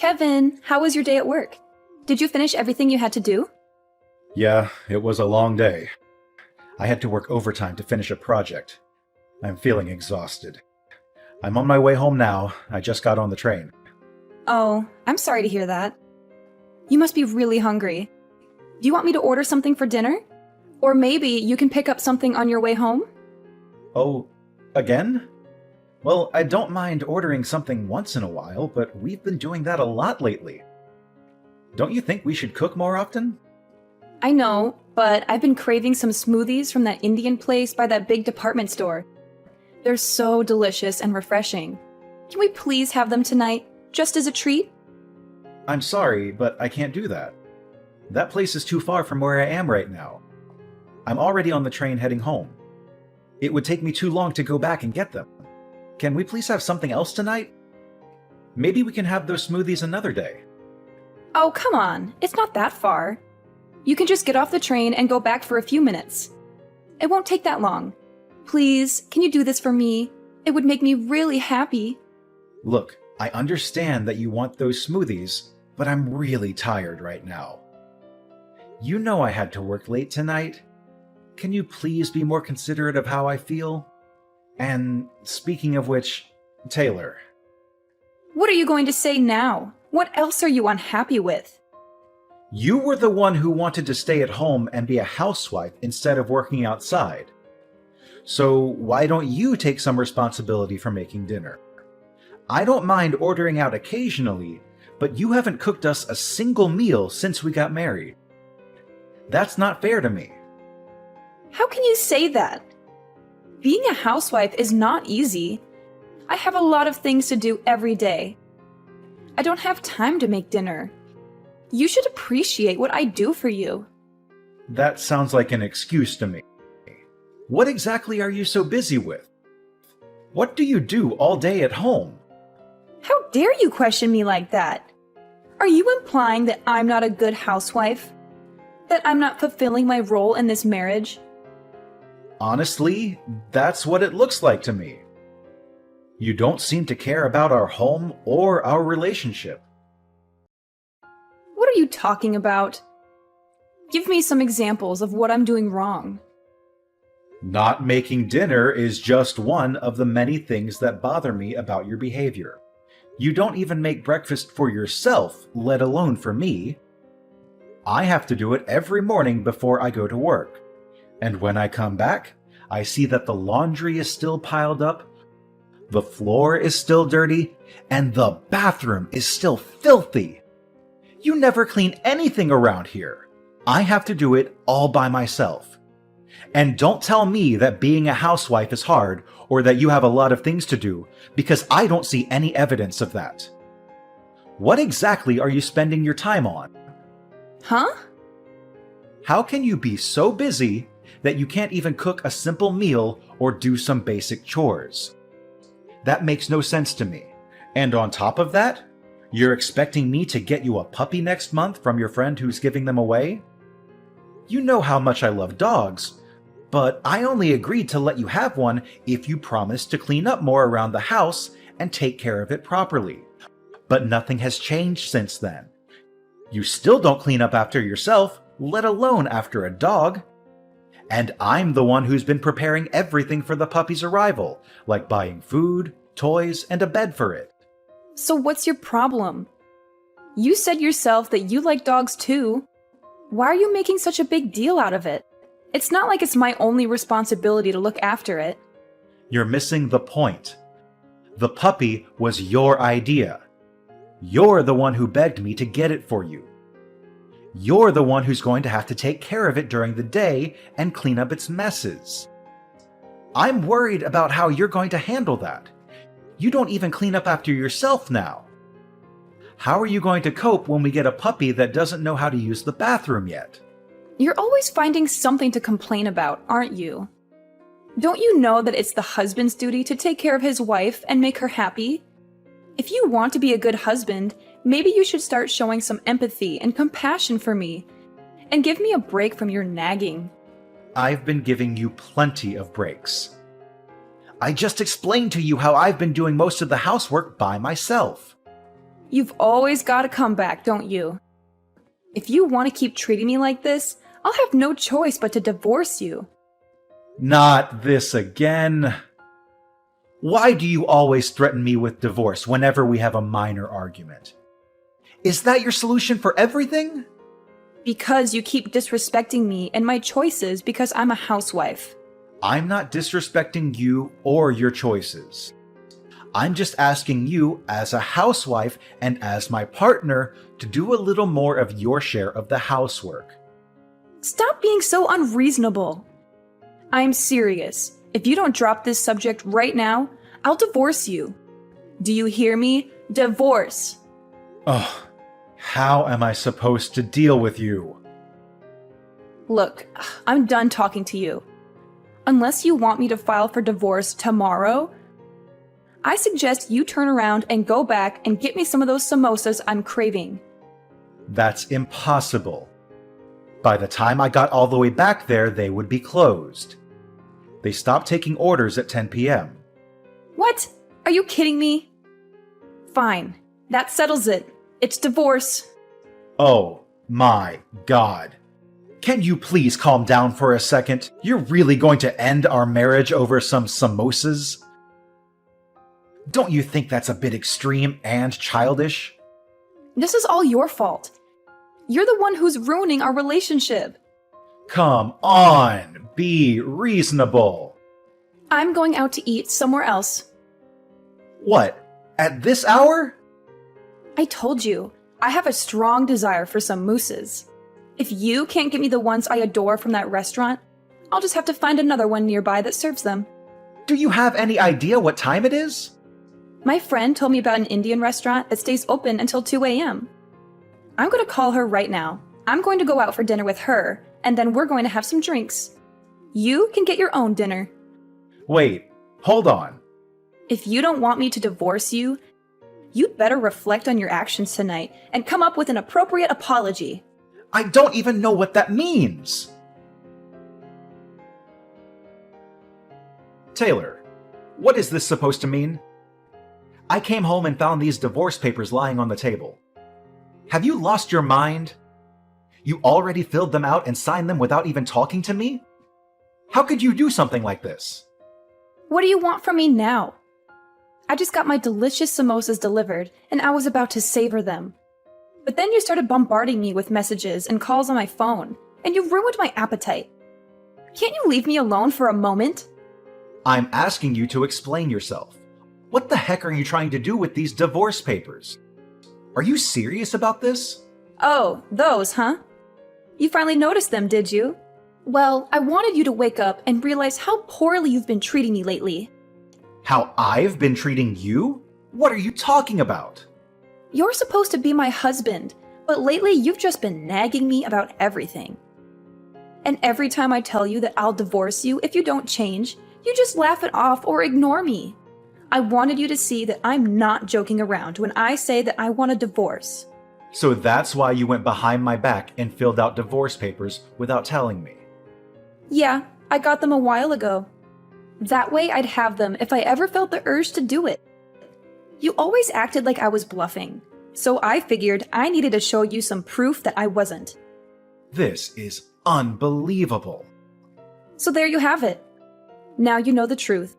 Kevin, how was your day at work? Did you finish everything you had to do? Yeah, it was a long day. I had to work overtime to finish a project. I'm feeling exhausted. I'm on my way home now. I just got on the train. Oh, I'm sorry to hear that. You must be really hungry. Do you want me to order something for dinner? Or maybe you can pick up something on your way home? Oh, again? Well, I don't mind ordering something once in a while, but we've been doing that a lot lately. Don't you think we should cook more often? I know, but I've been craving some smoothies from that Indian place by that big department store. They're so delicious and refreshing. Can we please have them tonight, just as a treat? I'm sorry, but I can't do that. That place is too far from where I am right now. I'm already on the train heading home. It would take me too long to go back and get them. Can we please have something else tonight? Maybe we can have those smoothies another day. Oh, come on. It's not that far. You can just get off the train and go back for a few minutes. It won't take that long. Please, can you do this for me? It would make me really happy. Look, I understand that you want those smoothies, but I'm really tired right now. You know I had to work late tonight. Can you please be more considerate of how I feel? And speaking of which, Taylor. What are you going to say now? What else are you unhappy with? You were the one who wanted to stay at home and be a housewife instead of working outside. So why don't you take some responsibility for making dinner? I don't mind ordering out occasionally, but you haven't cooked us a single meal since we got married. That's not fair to me. How can you say that? Being a housewife is not easy. I have a lot of things to do every day. I don't have time to make dinner. You should appreciate what I do for you. That sounds like an excuse to me. What exactly are you so busy with? What do you do all day at home? How dare you question me like that? Are you implying that I'm not a good housewife? That I'm not fulfilling my role in this marriage? Honestly, that's what it looks like to me. You don't seem to care about our home or our relationship. What are you talking about? Give me some examples of what I'm doing wrong. Not making dinner is just one of the many things that bother me about your behavior. You don't even make breakfast for yourself, let alone for me. I have to do it every morning before I go to work. And when I come back, I see that the laundry is still piled up, the floor is still dirty, and the bathroom is still filthy. You never clean anything around here. I have to do it all by myself. And don't tell me that being a housewife is hard or that you have a lot of things to do, because I don't see any evidence of that. What exactly are you spending your time on? Huh? How can you be so busy that you can't even cook a simple meal or do some basic chores? That makes no sense to me. And on top of that, you're expecting me to get you a puppy next month from your friend who's giving them away? You know how much I love dogs, but I only agreed to let you have one if you promised to clean up more around the house and take care of it properly. But nothing has changed since then. You still don't clean up after yourself, let alone after a dog. And I'm the one who's been preparing everything for the puppy's arrival, like buying food, toys, and a bed for it. So what's your problem? You said yourself that you like dogs too. Why are you making such a big deal out of it? It's not like it's my only responsibility to look after it. You're missing the point. The puppy was your idea. You're the one who begged me to get it for you. You're the one who's going to have to take care of it during the day and clean up its messes. I'm worried about how you're going to handle that. You don't even clean up after yourself now. How are you going to cope when we get a puppy that doesn't know how to use the bathroom yet? You're always finding something to complain about, aren't you? Don't you know that it's the husband's duty to take care of his wife and make her happy? If you want to be a good husband, maybe you should start showing some empathy and compassion for me, and give me a break from your nagging. I've been giving you plenty of breaks. I just explained to you how I've been doing most of the housework by myself. You've always got a comeback, don't you? If you want to keep treating me like this, I'll have no choice but to divorce you. Not this again. Why do you always threaten me with divorce whenever we have a minor argument? Is that your solution for everything? Because you keep disrespecting me and my choices because I'm a housewife. I'm not disrespecting you or your choices. I'm just asking you, as a housewife and as my partner, to do a little more of your share of the housework. Stop being so unreasonable. I'm serious. If you don't drop this subject right now, I'll divorce you. Do you hear me? Divorce. Ugh, how am I supposed to deal with you? Look, I'm done talking to you. Unless you want me to file for divorce tomorrow, I suggest you turn around and go back and get me some of those samosas I'm craving. That's impossible. By the time I got all the way back there, they would be closed. They stopped taking orders at 10 p.m. What? Are you kidding me? Fine. That settles it. It's divorce. Oh my God. Can you please calm down for a second? You're really going to end our marriage over some samosas? Don't you think that's a bit extreme and childish? This is all your fault. You're the one who's ruining our relationship. Come on, be reasonable. I'm going out to eat somewhere else. What? At this hour? I told you, I have a strong desire for some mousses. If you can't get me the ones I adore from that restaurant, I'll just have to find another one nearby that serves them. Do you have any idea what time it is? My friend told me about an Indian restaurant that stays open until 2 a.m. I'm going to call her right now. I'm going to go out for dinner with her, and then we're going to have some drinks. You can get your own dinner. Wait, hold on. If you don't want me to divorce you, you'd better reflect on your actions tonight and come up with an appropriate apology. I don't even know what that means. Taylor, what is this supposed to mean? I came home and found these divorce papers lying on the table. Have you lost your mind? You already filled them out and signed them without even talking to me? How could you do something like this? What do you want from me now? I just got my delicious samosas delivered, and I was about to savor them. But then you started bombarding me with messages and calls on my phone, and you ruined my appetite. Can't you leave me alone for a moment? I'm asking you to explain yourself. What the heck are you trying to do with these divorce papers? Are you serious about this? Oh, those, huh? You finally noticed them, did you? Well, I wanted you to wake up and realize how poorly you've been treating me lately. How I've been treating you? What are you talking about? You're supposed to be my husband, but lately you've just been nagging me about everything. And every time I tell you that I'll divorce you if you don't change, you just laugh it off or ignore me. I wanted you to see that I'm not joking around when I say that I want a divorce. So that's why you went behind my back and filled out divorce papers without telling me. Yeah, I got them a while ago. That way I'd have them if I ever felt the urge to do it. You always acted like I was bluffing, so I figured I needed to show you some proof that I wasn't. This is unbelievable. So there you have it. Now you know the truth.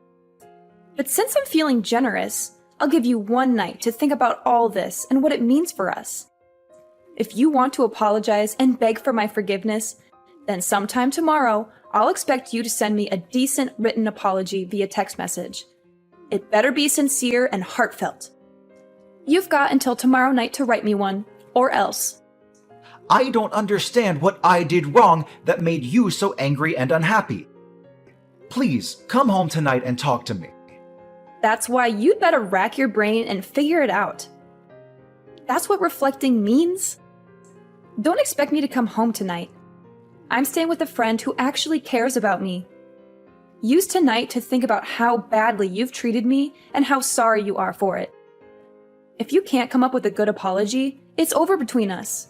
But since I'm feeling generous, I'll give you one night to think about all this and what it means for us. If you want to apologize and beg for my forgiveness, then sometime tomorrow, I'll expect you to send me a decent written apology via text message. It better be sincere and heartfelt. You've got until tomorrow night to write me one, or else. I don't understand what I did wrong that made you so angry and unhappy. Please, come home tonight and talk to me. That's why you'd better rack your brain and figure it out. That's what reflecting means. Don't expect me to come home tonight. I'm staying with a friend who actually cares about me. Use tonight to think about how badly you've treated me and how sorry you are for it. If you can't come up with a good apology, it's over between us.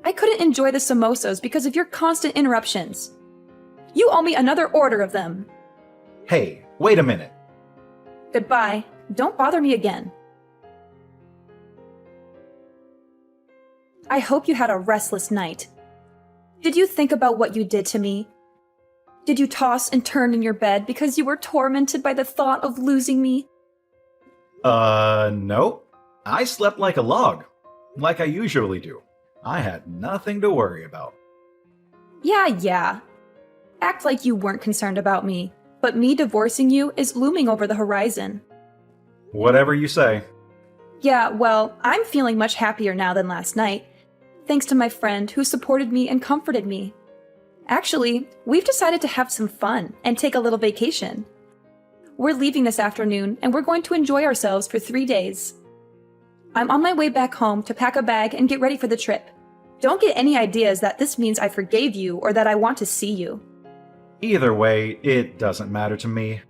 I couldn't enjoy the samosas because of your constant interruptions. You owe me another order of them. Hey, wait a minute. Goodbye. Don't bother me again. I hope you had a restless night. Did you think about what you did to me? Did you toss and turn in your bed because you were tormented by the thought of losing me? No. I slept like a log, like I usually do. I had nothing to worry about. Yeah. Act like you weren't concerned about me, but me divorcing you is looming over the horizon. Whatever you say. Yeah, well, I'm feeling much happier now than last night, thanks to my friend who supported me and comforted me. Actually, we've decided to have some fun and take a little vacation. We're leaving this afternoon and we're going to enjoy ourselves for 3 days. I'm on my way back home to pack a bag and get ready for the trip. Don't get any ideas that this means I forgave you or that I want to see you. Either way, it doesn't matter to me.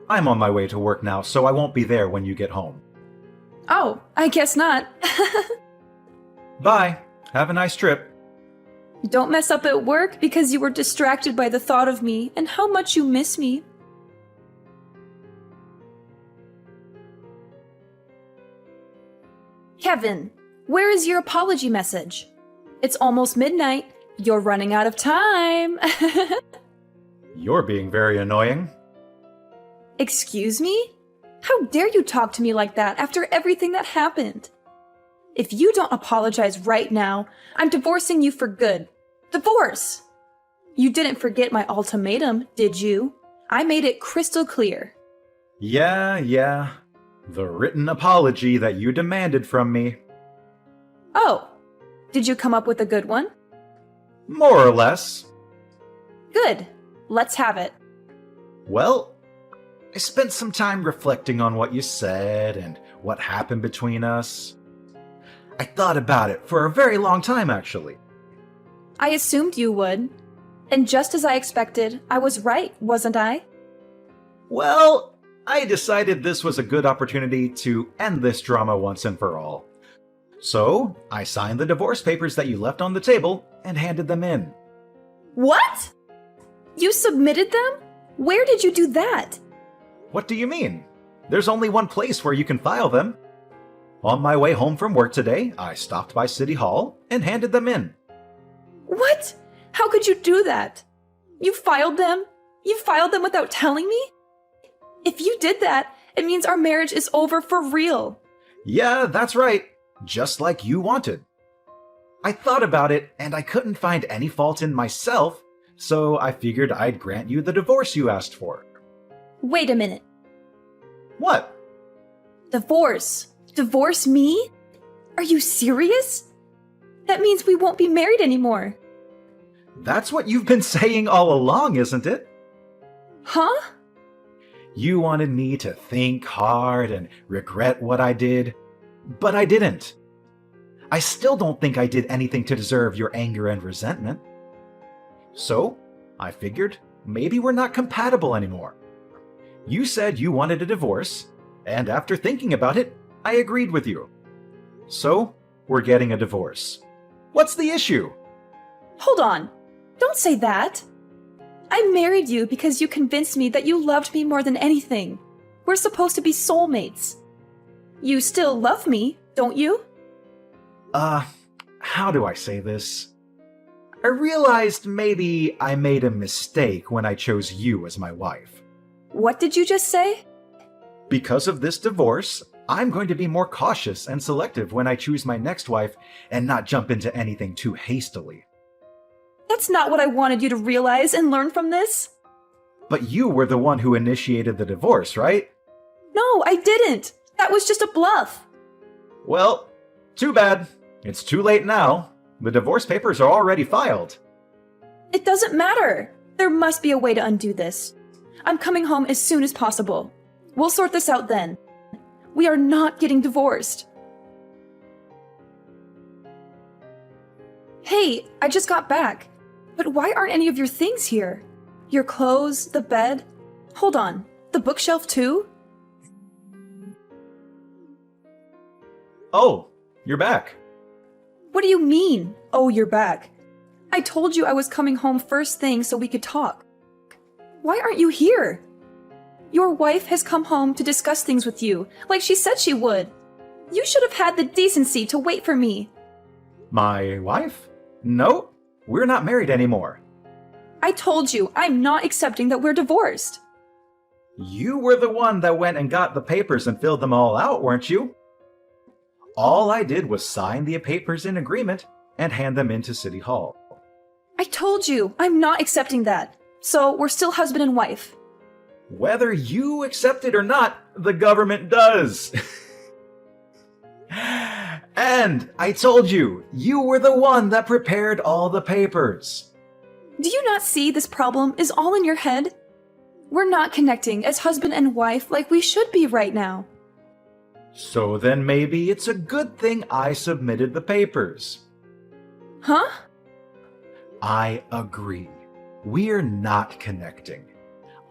I'm on my way to work now, so I won't be there when you get home. Oh, I guess not. Bye. Have a nice trip. Don't mess up at work because you were distracted by the thought of me and how much you miss me. Kevin, where is your apology message? It's almost midnight. You're running out of time. You're being very annoying. Excuse me? How dare you talk to me like that after everything that happened? If you don't apologize right now, I'm divorcing you for good. Divorce! You didn't forget my ultimatum, did you? I made it crystal clear. Yeah. The written apology that you demanded from me. Oh, did you come up with a good one? More or less. Good. Let's have it. Well, I spent some time reflecting on what you said and what happened between us. I thought about it for a very long time, actually. I assumed you would. And just as I expected, I was right, wasn't I? Well, I decided this was a good opportunity to end this drama once and for all. So, I signed the divorce papers that you left on the table and handed them in. What? You submitted them? Where did you do that? What do you mean? There's only one place where you can file them. On my way home from work today, I stopped by City Hall and handed them in. What? How could you do that? You filed them? You filed them without telling me? If you did that, it means our marriage is over for real. Yeah, that's right. Just like you wanted. I thought about it and I couldn't find any fault in myself, so I figured I'd grant you the divorce you asked for. Wait a minute. What? Divorce? Divorce me? Are you serious? That means we won't be married anymore. That's what you've been saying all along, isn't it? Huh? You wanted me to think hard and regret what I did, but I didn't. I still don't think I did anything to deserve your anger and resentment. So, I figured maybe we're not compatible anymore. You said you wanted a divorce, and after thinking about it, I agreed with you. So, we're getting a divorce. What's the issue? Hold on. Don't say that. I married you because you convinced me that you loved me more than anything. We're supposed to be soulmates. You still love me, don't you? How do I say this? I realized maybe I made a mistake when I chose you as my wife. What did you just say? Because of this divorce, I'm going to be more cautious and selective when I choose my next wife and not jump into anything too hastily. That's not what I wanted you to realize and learn from this. But you were the one who initiated the divorce, right? No, I didn't. That was just a bluff. Well, too bad. It's too late now. The divorce papers are already filed. It doesn't matter. There must be a way to undo this. I'm coming home as soon as possible. We'll sort this out then. We are not getting divorced. Hey, I just got back. But why aren't any of your things here? Your clothes, the bed. Hold on, the bookshelf too? Oh, you're back. What do you mean, oh, you're back? I told you I was coming home first thing so we could talk. Why aren't you here? Your wife has come home to discuss things with you, like she said she would. You should have had the decency to wait for me. My wife? No, we're not married anymore. I told you, I'm not accepting that we're divorced. You were the one that went and got the papers and filled them all out, weren't you? All I did was sign the papers in agreement and hand them into City Hall. I told you, I'm not accepting that. So we're still husband and wife. Whether you accept it or not, the government does. And I told you, you were the one that prepared all the papers. Do you not see this problem is all in your head? We're not connecting as husband and wife like we should be right now. So then maybe it's a good thing I submitted the papers. Huh? I agree. We're not connecting.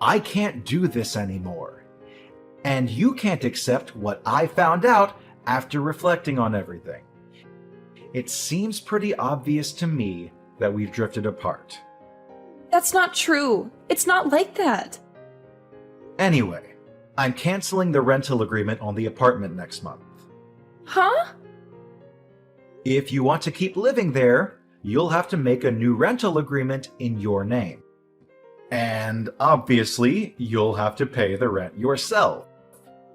I can't do this anymore. And you can't accept what I found out after reflecting on everything. It seems pretty obvious to me that we've drifted apart. That's not true. It's not like that. Anyway, I'm canceling the rental agreement on the apartment next month. Huh? If you want to keep living there, you'll have to make a new rental agreement in your name. And obviously, you'll have to pay the rent yourself.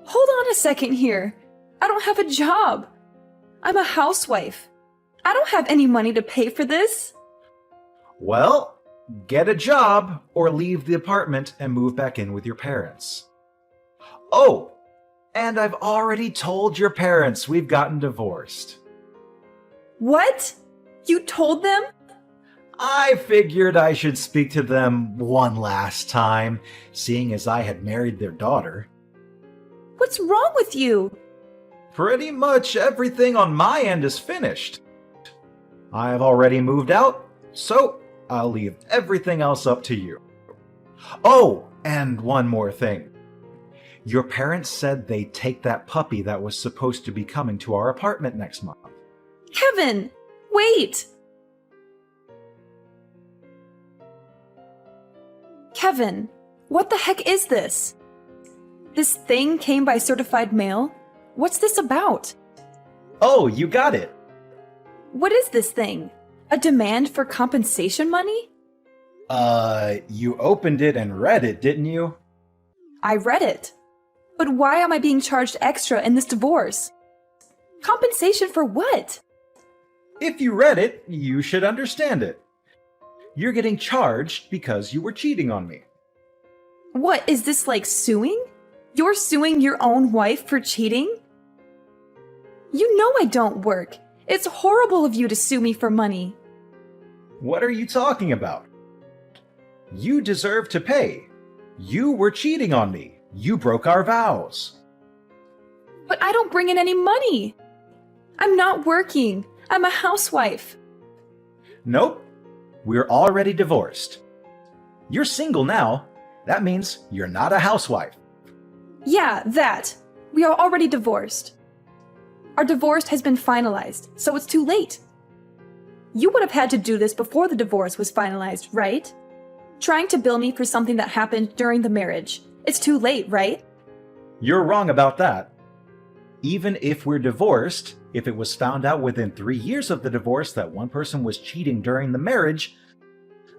Hold on a second here. I don't have a job. I'm a housewife. I don't have any money to pay for this. Well, get a job or leave the apartment and move back in with your parents. Oh, and I've already told your parents we've gotten divorced. What? You told them? I figured I should speak to them one last time, seeing as I had married their daughter. What's wrong with you? Pretty much everything on my end is finished. I've already moved out, so I'll leave everything else up to you. Oh, and one more thing. Your parents said they'd take that puppy that was supposed to be coming to our apartment next month. Kevin, wait! Kevin, what the heck is this? This thing came by certified mail? What's this about? Oh, you got it. What is this thing? A demand for compensation money? You opened it and read it, didn't you? I read it. But why am I being charged extra in this divorce? Compensation for what? If you read it, you should understand it. You're getting charged because you were cheating on me. What, is this like suing? You're suing your own wife for cheating? You know I don't work. It's horrible of you to sue me for money. What are you talking about? You deserve to pay. You were cheating on me. You broke our vows. But I don't bring in any money. I'm not working. I'm a housewife. Nope. We're already divorced. You're single now. That means you're not a housewife. Yeah, that. We are already divorced. Our divorce has been finalized, so it's too late. You would have had to do this before the divorce was finalized, right? Trying to bill me for something that happened during the marriage. It's too late, right? You're wrong about that. Even if we're divorced, if it was found out within 3 years of the divorce that one person was cheating during the marriage,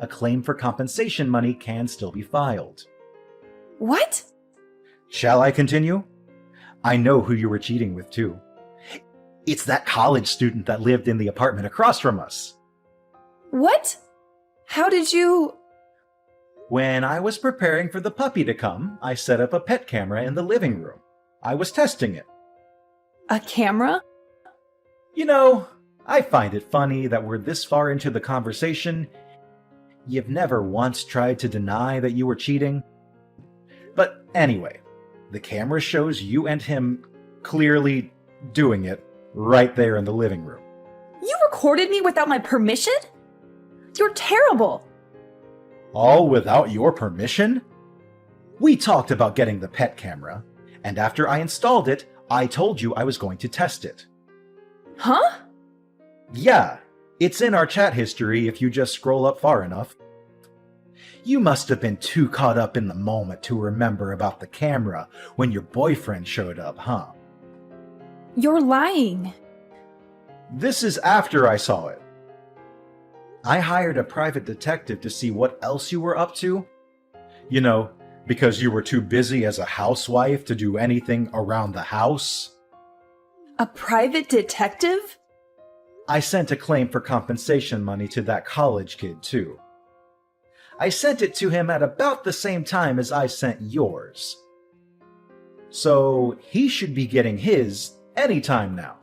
a claim for compensation money can still be filed. What? Shall I continue? I know who you were cheating with, too. It's that college student that lived in the apartment across from us. What? How did you... When I was preparing for the puppy to come, I set up a pet camera in the living room. I was testing it. A camera? You know, I find it funny that we're this far into the conversation. You've never once tried to deny that you were cheating. But anyway, the camera shows you and him clearly doing it right there in the living room. You recorded me without my permission? You're terrible. All without your permission? We talked about getting the pet camera, and after I installed it, I told you I was going to test it. Huh? Yeah, it's in our chat history if you just scroll up far enough. You must have been too caught up in the moment to remember about the camera when your boyfriend showed up, huh? You're lying. This is after I saw it. I hired a private detective to see what else you were up to. You know, because you were too busy as a housewife to do anything around the house. A private detective? I sent a claim for compensation money to that college kid, too. I sent it to him at about the same time as I sent yours. So he should be getting his anytime now.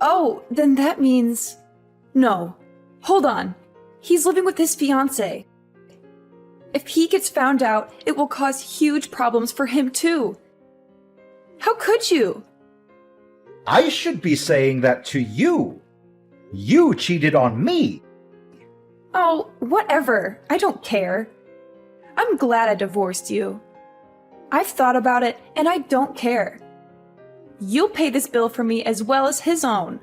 Oh, then that means... No. Hold on. He's living with his fiancée. If he gets found out, it will cause huge problems for him too. How could you? I should be saying that to you. You cheated on me. Oh, whatever. I don't care. I'm glad I divorced you. I've thought about it, and I don't care. You'll pay this bill for me as well as his own.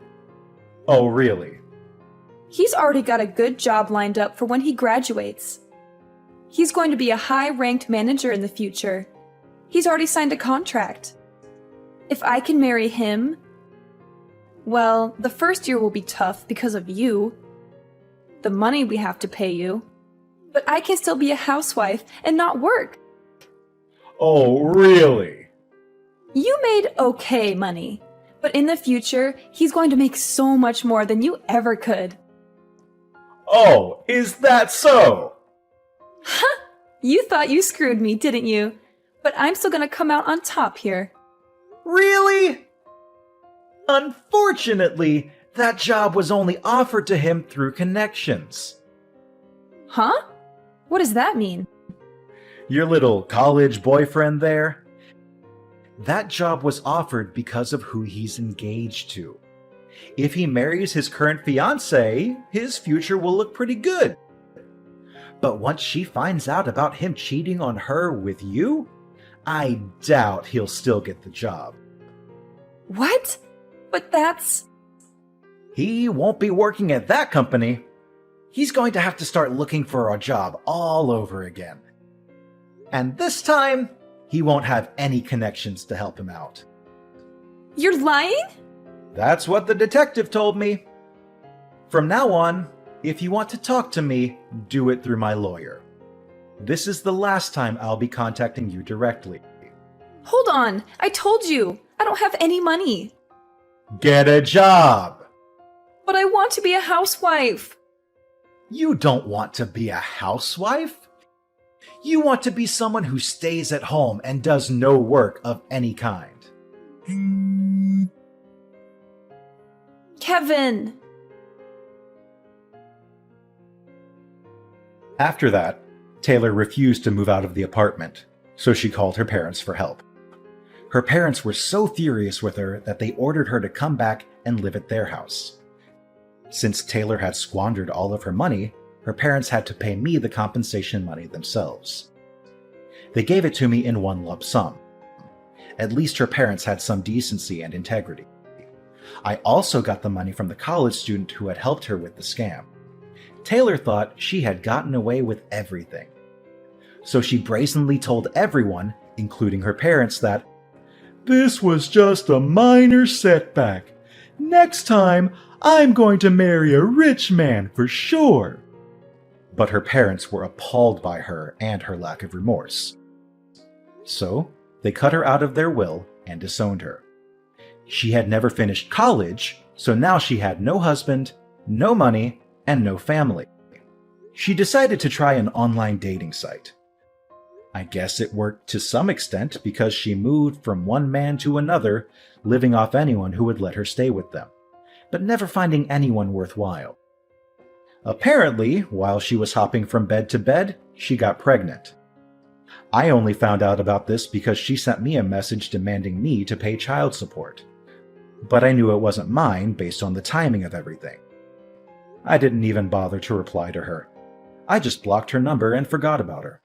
Oh, really? He's already got a good job lined up for when he graduates. He's going to be a high-ranked manager in the future. He's already signed a contract. If I can marry him, well, the first year will be tough because of you. The money we have to pay you. But I can still be a housewife and not work. Oh, really? You made okay money, but in the future, he's going to make so much more than you ever could. Oh, is that so? Huh? You thought you screwed me, didn't you? But I'm still gonna come out on top here. Really? Unfortunately, that job was only offered to him through connections. Huh? What does that mean? Your little college boyfriend there? That job was offered because of who he's engaged to. If he marries his current fiancée, his future will look pretty good. But once she finds out about him cheating on her with you, I doubt he'll still get the job. What? But that's... He won't be working at that company. He's going to have to start looking for a job all over again. And this time, he won't have any connections to help him out. You're lying? That's what the detective told me. From now on, if you want to talk to me, do it through my lawyer. This is the last time I'll be contacting you directly. Hold on, I told you, I don't have any money. Get a job! But I want to be a housewife. You don't want to be a housewife? You want to be someone who stays at home and does no work of any kind. Kevin! After that, Taylor refused to move out of the apartment, so she called her parents for help. Her parents were so furious with her that they ordered her to come back and live at their house. Since Taylor had squandered all of her money, her parents had to pay me the compensation money themselves. They gave it to me in one lump sum. At least her parents had some decency and integrity. I also got the money from the college student who had helped her with the scam. Taylor thought she had gotten away with everything. So she brazenly told everyone, including her parents, that this was just a minor setback. Next time, I'm going to marry a rich man for sure. But her parents were appalled by her and her lack of remorse. So they cut her out of their will and disowned her. She had never finished college, so now she had no husband, no money, and no family. She decided to try an online dating site. I guess it worked to some extent because she moved from one man to another, living off anyone who would let her stay with them, but never finding anyone worthwhile. Apparently, while she was hopping from bed to bed, she got pregnant. I only found out about this because she sent me a message demanding me to pay child support. But I knew it wasn't mine based on the timing of everything. I didn't even bother to reply to her. I just blocked her number and forgot about her.